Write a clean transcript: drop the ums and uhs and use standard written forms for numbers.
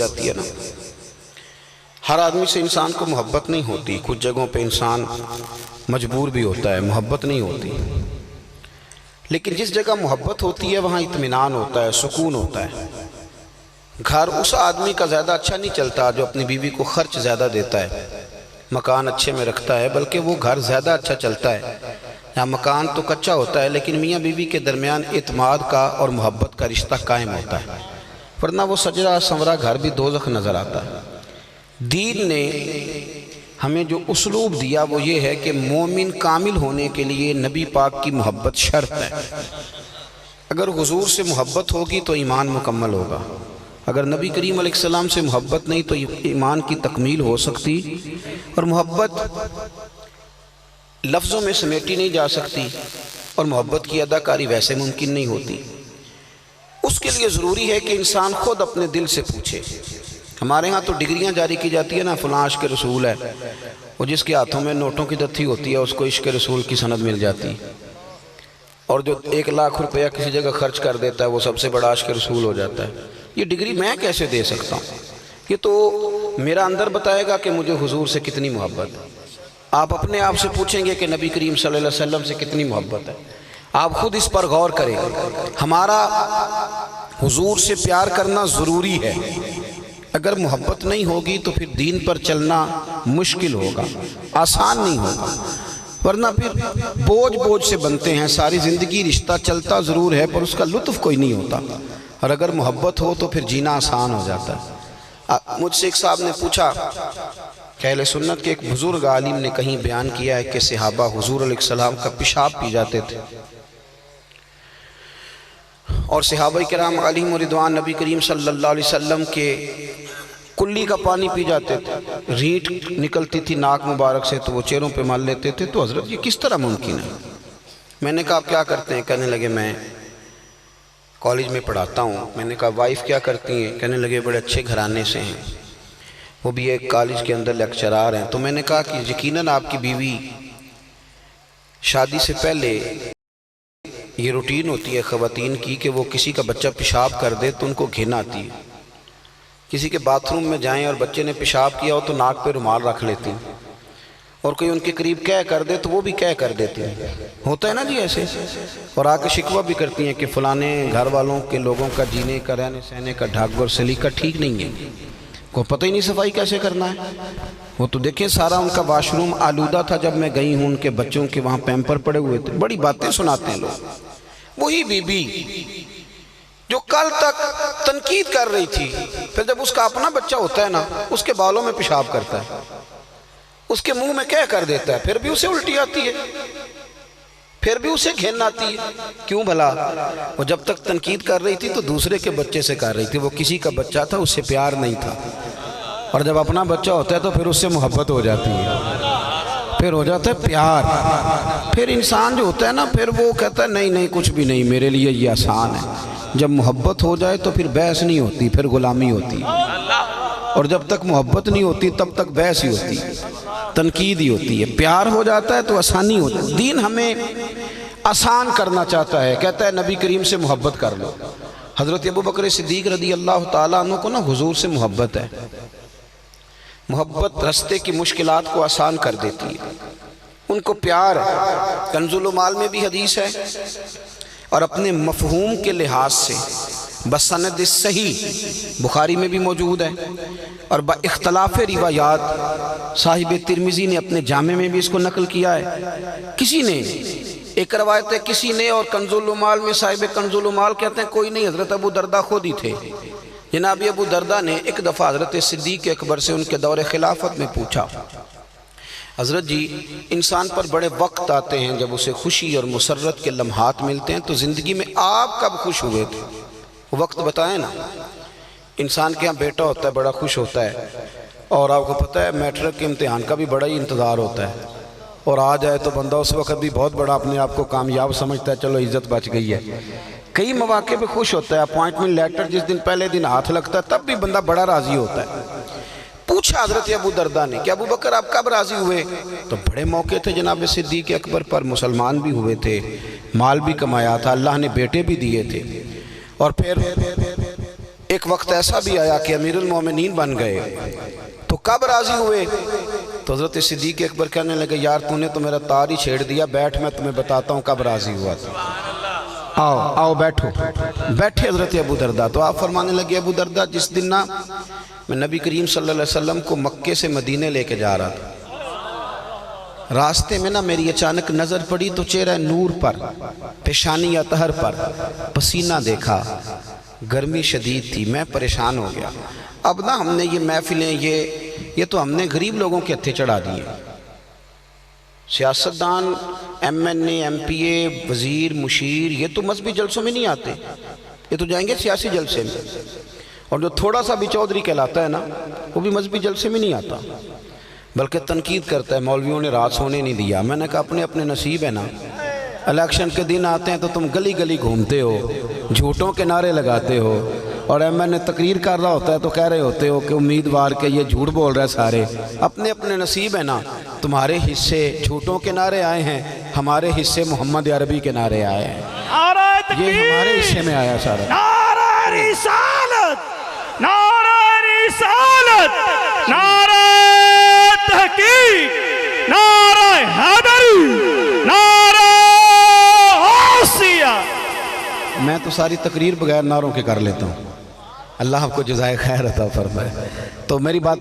جاتی ہے نا۔ ہر آدمی سے انسان کو محبت نہیں ہوتی، کچھ جگہوں پہ انسان مجبور بھی ہوتا ہے، محبت نہیں ہوتی، لیکن جس جگہ محبت ہوتی ہے وہاں اطمینان ہوتا ہے، سکون ہوتا ہے۔ گھر اس آدمی کا زیادہ اچھا نہیں چلتا جو اپنی بیوی کو خرچ زیادہ دیتا ہے، مکان اچھے میں رکھتا ہے، بلکہ وہ گھر زیادہ اچھا چلتا ہے۔ یہاں مکان تو کچا ہوتا ہے لیکن میاں بیوی کے درمیان اعتماد کا اور محبت کا رشتہ قائم ہوتا ہے، ورنہ وہ سجرا سنورا گھر بھی دوزخ نظر آتا ہے۔ دین نے ہمیں جو اسلوب دیا وہ یہ ہے کہ مومن کامل ہونے کے لیے نبی پاک کی محبت شرط ہے۔ اگر حضور سے محبت ہوگی تو ایمان مکمل ہوگا، اگر نبی کریم علیہ السلام سے محبت نہیں تو ایمان کی تکمیل ہو سکتی، اور محبت لفظوں میں سمیٹی نہیں جا سکتی، اور محبت کی اداکاری ویسے ممکن نہیں ہوتی۔ اس کے لیے ضروری ہے کہ انسان خود اپنے دل سے پوچھے۔ ہمارے ہاں تو ڈگریاں جاری کی جاتی ہے نا، فلاں عشق رسول ہے، وہ جس کے ہاتھوں میں نوٹوں کی دتھی ہوتی ہے اس کو عشق رسول کی سند مل جاتی، اور جو 1,00,000 روپیہ کسی جگہ خرچ کر دیتا ہے وہ سب سے بڑا عشق رسول ہو جاتا ہے۔ یہ ڈگری میں کیسے دے سکتا ہوں؟ یہ تو میرا اندر بتائے گا کہ مجھے حضور سے کتنی محبت ہے۔ آپ اپنے آپ سے پوچھیں گے کہ نبی کریم صلی اللہ علیہ وسلم سے کتنی محبت ہے، آپ خود اس پر غور کریں۔ ہمارا حضور سے پیار کرنا ضروری ہے، اگر محبت نہیں ہوگی تو پھر دین پر چلنا مشکل ہوگا، آسان نہیں ہوگا، ورنہ پھر بوجھ سے بنتے ہیں۔ ساری زندگی رشتہ چلتا ضرور ہے پر اس کا لطف کوئی نہیں ہوتا، اور اگر محبت ہو تو پھر جینا آسان ہو جاتا ہے۔ مجھ سے ایک صاحب نے پوچھا کہ اہل سنت کے ایک بزرگ عالم نے کہیں بیان کیا ہے کہ صحابہ حضور علیہ السلام کا پیشاب پی جاتے تھے، اور صحابہ کرام علیہم رضوان نبی کریم صلی اللہ علیہ وسلم کے کلی کا پانی پی جاتے تھے، ریٹ نکلتی تھی ناک مبارک سے تو وہ چہروں پہ مال لیتے تھے۔ تو حضرت یہ کس طرح ممکن ہے؟ میں نے کہا آپ کیا کرتے ہیں؟ کہنے لگے میں کالج میں پڑھاتا ہوں۔ میں نے کہا وائف کیا کرتی ہیں؟ کہنے لگے بڑے اچھے گھرانے سے ہیں، وہ بھی ایک کالج کے اندر لیکچرار ہیں۔ تو میں نے کہا کہ یقیناً آپ کی بیوی شادی سے پہلے یہ روٹین ہوتی ہے خواتین کی کہ وہ کسی کا بچہ پیشاب کر دے تو ان کو گھن آتی ہے، کسی کے باتھ روم میں جائیں اور بچے نے پیشاب کیا ہو تو ناک پہ رومال رکھ لیتی ہیں، اور کوئی ان کے قریب کہہ کر دے تو وہ بھی کہہ کر دیتی ہیں، ہوتا ہے نا جی ایسے، اور آ کے شکوہ بھی کرتی ہیں کہ فلانے گھر والوں کے لوگوں کا جینے کا رہنے سہنے کا ڈھنگ اور سلیقہ ٹھیک نہیں ہے، کو پتہ ہی نہیں صفائی کیسے کرنا ہے۔ وہ تو دیکھیں سارا ان کا واش روم آلودہ تھا، جب میں گئی ہوں ان کے بچوں کے وہاں پیمپر پڑے ہوئے تھے، بڑی باتیں سناتے ہیں لوگ۔ وہی بی بی جو کل تک تنقید کر رہی تھی، پھر جب اس کا اپنا بچہ ہوتا ہے نا اس کے بالوں میں پیشاب کرتا ہے، اس کے منہ میں کہہ کر دیتا ہے، پھر بھی اسے الٹی آتی ہے، پھر بھی اسے گھن آتی ہے۔ کیوں بھلا؟ وہ جب تک تنقید کر رہی تھی تو دوسرے کے بچے سے کر رہی تھی، وہ کسی کا بچہ تھا، اس سے پیار نہیں تھا، اور جب اپنا بچہ ہوتا ہے تو پھر اس سے محبت ہو جاتی ہے، پھر ہو جاتا ہے پیار۔ پھر انسان جو ہوتا ہے نا پھر وہ کہتا ہے نہیں کچھ بھی نہیں، میرے لیے یہ آسان ہے۔ جب محبت ہو جائے تو پھر بحث نہیں ہوتی، پھر غلامی ہوتی، اور جب تک محبت نہیں ہوتی تب تک بحث ہی ہوتی، تنقید ہی ہوتی ہے۔ پیار ہو جاتا ہے تو آسانی ہوتی ہے۔ دین ہمیں آسان کرنا چاہتا ہے، کہتا ہے نبی کریم سے محبت کر لو۔ حضرت ابوبکر صدیق رضی اللہ تعالیٰ عنہ کو نا حضور سے محبت ہے، محبت رستے کی مشکلات کو آسان کر دیتی ہے، ان کو پیار ہے۔ کنز المال میں بھی حدیث ہے، اور اپنے مفہوم کے لحاظ سے بسند صحیح بخاری میں بھی موجود ہے، اور با اختلاف روایات صاحب ترمذی نے اپنے جامع میں بھی اس کو نقل کیا ہے۔ کسی نے ایک روایت ہے کسی نے، اور کنز المال میں صاحب کنز المال کہتے ہیں کوئی نہیں، حضرت ابو دردہ خود ہی تھے۔ جناب ابو دردہ نے ایک دفعہ حضرت صدیق اکبر سے ان کے دور خلافت میں پوچھا، حضرت جی انسان پر بڑے وقت آتے ہیں جب اسے خوشی اور مسرت کے لمحات ملتے ہیں، تو زندگی میں آپ کب خوش ہوئے تھے؟ وقت بتائیں نا۔ انسان کے ہاں بیٹا ہوتا ہے بڑا خوش ہوتا ہے، اور آپ کو پتہ ہے میٹرک کے امتحان کا بھی بڑا ہی انتظار ہوتا ہے، اور آ جائے تو بندہ اس وقت بھی بہت بڑا اپنے آپ کو کامیاب سمجھتا ہے، چلو عزت بچ گئی ہے۔ کئی مواقع پہ خوش ہوتا ہے، اپوائنٹمنٹ لیٹر جس دن پہلے دن ہاتھ لگتا ہے تب بھی بندہ بڑا راضی ہوتا ہے۔ پوچھا حضرت ابو دردہ نے کہ ابو بکر آپ کب راضی ہوئے؟ تو بڑے موقع تھے جناب صدیق اکبر پر، مسلمان بھی ہوئے تھے، مال بھی کمایا تھا، اللہ نے بیٹے بھی دیے تھے، اور پھر ایک وقت ایسا بھی آیا کہ امیر المومنین بن گئے، تو کب راضی ہوئے؟ تو حضرت صدیق اکبر کہنے لگے یار تو نے تو میرا تار ہی چھیڑ دیا، بیٹھ میں تمہیں بتاتا ہوں کب راضی ہوا تھا۔ آؤ بیٹھو۔ بیٹھے حضرت ابو درداء، تو آپ فرمانے لگے ابو درداء جس دن نا میں نبی کریم صلی اللہ علیہ وسلم کو مکے سے مدینے لے کے جا رہا تھا، راستے میں نا میری اچانک نظر پڑی تو چہرہ نور پر، پیشانی اطہر پر پسینہ دیکھا، گرمی شدید تھی، میں پریشان ہو گیا۔ اب نا ہم نے یہ محفلیں یہ تو ہم نے غریب لوگوں کے ہتھے چڑھا دیے، سیاستدان M N A M P A وزیر مشیر یہ تو مذہبی جلسوں میں نہیں آتے، یہ تو جائیں گے سیاسی جلسے میں، اور جو تھوڑا سا بھی چودھری کہلاتا ہے نا وہ بھی مذہبی جلسے میں نہیں آتا، بلکہ تنقید کرتا ہے مولویوں نے رات سونے نہیں دیا۔ میں نے کہا اپنے اپنے نصیب ہے نا، الیکشن کے دن آتے ہیں تو تم گلی گلی گھومتے ہو، جھوٹوں کے نعرے لگاتے ہو، اور ایم این اے تقریر کر رہا ہوتا ہے تو کہہ رہے ہوتے ہو کہ امیدوار کے یہ جھوٹ بول رہے سارے، اپنے اپنے نصیب ہے نا۔ تمہارے حصے جھوٹوں کے نعرے آئے ہیں، ہمارے حصے محمد عربی کے نعرے آئے ہیں، یہ ہمارے حصے میں آیا سارا۔ نعرہ رسالت، نعرہ رسالت، نعرہ تحقیق، نعرہ حیدری، نعرہ غوثیہ۔ میں تو ساری تقریر بغیر نعروں کے کر لیتا ہوں، اللہ آپ کو جزائے خیر عطا فرمائے۔ تو میری بات